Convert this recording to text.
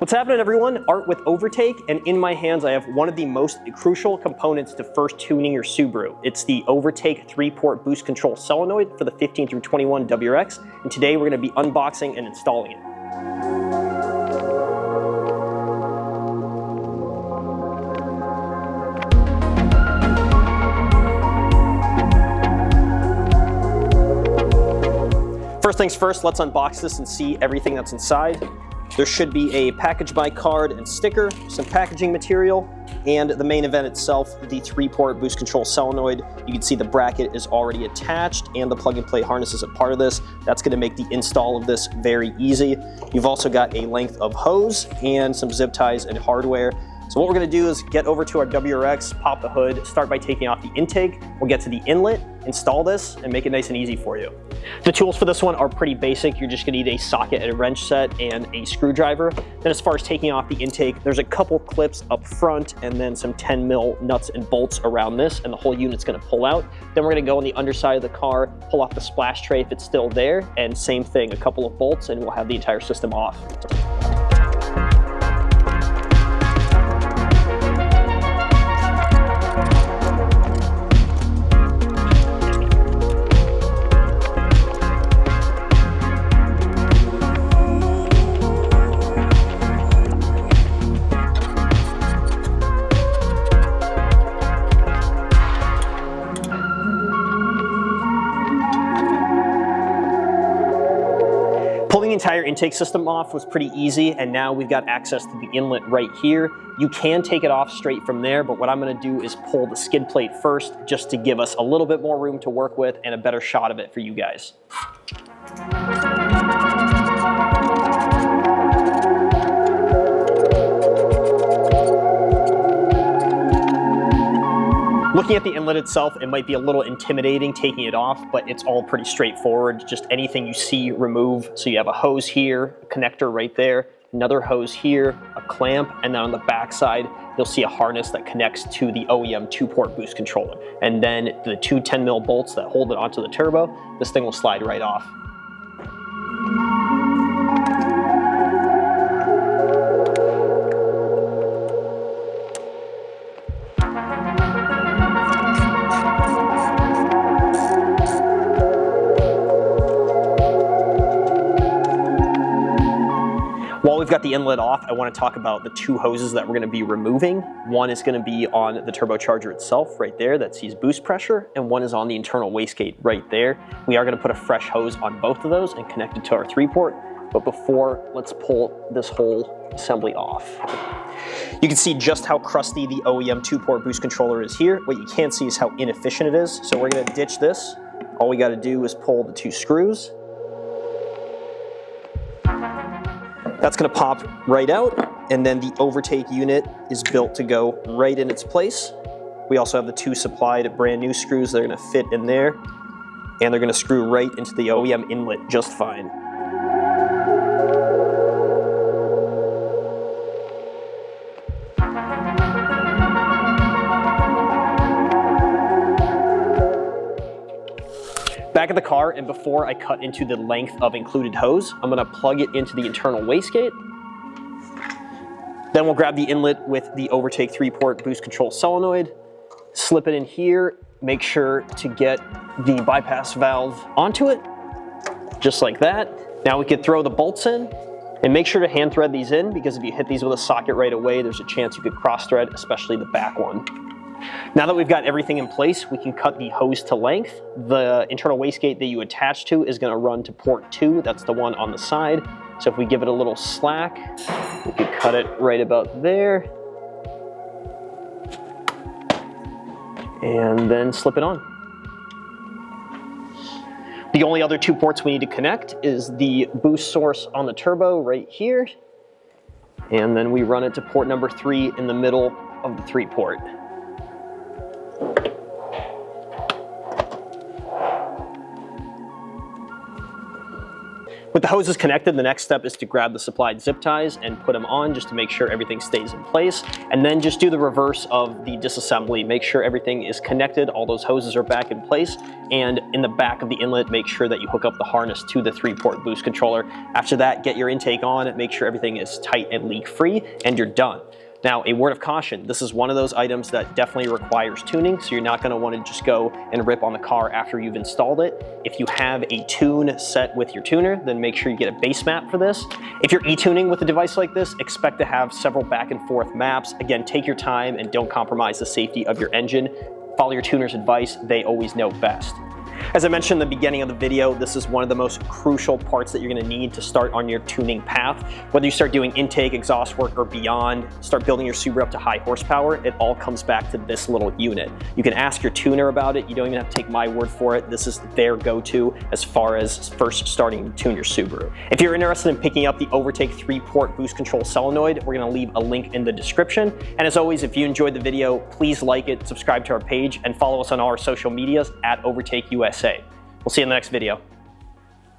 What's happening, everyone? Art with Overtake, and in my hands I have one of the most crucial components to first tuning your Subaru. It's the Overtake 3-port boost control solenoid for the 15 through 21 WRX, and today we're going to be unboxing and installing it. First things first, let's unbox this and see everything that's inside. There should be a package by card and sticker, some packaging material, and the main event itself, the 3-port boost control solenoid. You can see the bracket is already attached and the plug and play harness is a part of this. That's going to make the install of this very easy. You've also got a length of hose and some zip ties and hardware. So what we're going to do is get over to our WRX, pop the hood, start by taking off the intake. We'll get to the inlet, install this, and make it nice and easy for you. The tools for this one are pretty basic. You're just going to need a socket and a wrench set and a screwdriver. Then as far as taking off the intake, there's a couple clips up front and then some 10 mil nuts and bolts around this, and the whole unit's going to pull out. Then we're going to go on the underside of the car, pull off the splash tray if it's still there, and same thing, a couple of bolts, and we'll have the entire system off. Pulling the entire intake system off was pretty easy, and now we've got access to the inlet right here. You can take it off straight from there, but what I'm going to do is pull the skid plate first just to give us a little bit more room to work with and a better shot of it for you guys. Looking at the inlet itself, it might be a little intimidating taking it off, but it's all pretty straightforward. Just anything you see, remove. So you have a hose here, a connector right there, another hose here, a clamp, and then on the back side, you'll see a harness that connects to the OEM 2-port boost controller. And then the two 10 mil bolts that hold it onto the turbo, this thing will slide right off. While we've got the inlet off, I want to talk about the two hoses that we're going to be removing. One is going to be on the turbocharger itself right there that sees boost pressure, and one is on the internal wastegate right there. We are going to put a fresh hose on both of those and connect it to our 3-port, but before, let's pull this whole assembly off. You can see just how crusty the OEM 2-port boost controller is here. What you can't see is how inefficient it is, so we're going to ditch this. All we got to do is pull the two screws. That's going to pop right out, and then the Overtake unit is built to go right in its place. We also have the two supplied brand new screws that are going to fit in there, and they're going to screw right into the OEM inlet just fine. Back at the car, and before I cut into the length of included hose, I'm going to plug it into the internal wastegate. Then we'll grab the inlet with the Overtake 3-port boost control solenoid, slip it in here, make sure to get the bypass valve onto it, just like that. Now we could throw the bolts in, and make sure to hand thread these in, because if you hit these with a socket right away, there's a chance you could cross thread, especially the back one. Now that we've got everything in place, we can cut the hose to length. The internal wastegate that you attach to is going to run to port 2. That's the one on the side. So if we give it a little slack, we could cut it right about there. And then slip it on. The only other 2 ports we need to connect is the boost source on the turbo right here. And then we run it to port number 3 in the middle of the 3-port. With the hoses connected, the next step is to grab the supplied zip ties and put them on just to make sure everything stays in place. And then just do the reverse of the disassembly. Make sure everything is connected, all those hoses are back in place, and in the back of the inlet, make sure that you hook up the harness to the 3-port boost controller. After that, get your intake on, make sure everything is tight and leak-free, and you're done. Now, a word of caution, this is one of those items that definitely requires tuning, so you're not going to want to just go and rip on the car after you've installed it. If you have a tune set with your tuner, then make sure you get a base map for this. If you're e-tuning with a device like this, expect to have several back and forth maps. Again, take your time and don't compromise the safety of your engine. Follow your tuner's advice, they always know best. As I mentioned in the beginning of the video, this is one of the most crucial parts that you're going to need to start on your tuning path. Whether you start doing intake, exhaust work, or beyond, start building your Subaru up to high horsepower, it all comes back to this little unit. You can ask your tuner about it. You don't even have to take my word for it. This is their go-to as far as first starting to tune your Subaru. If you're interested in picking up the OVERTAKE 3-port boost control solenoid, we're going to leave a link in the description. And as always, if you enjoyed the video, please like it, subscribe to our page, and follow us on all our social medias at OVERTAKE USA. We'll see you in the next video.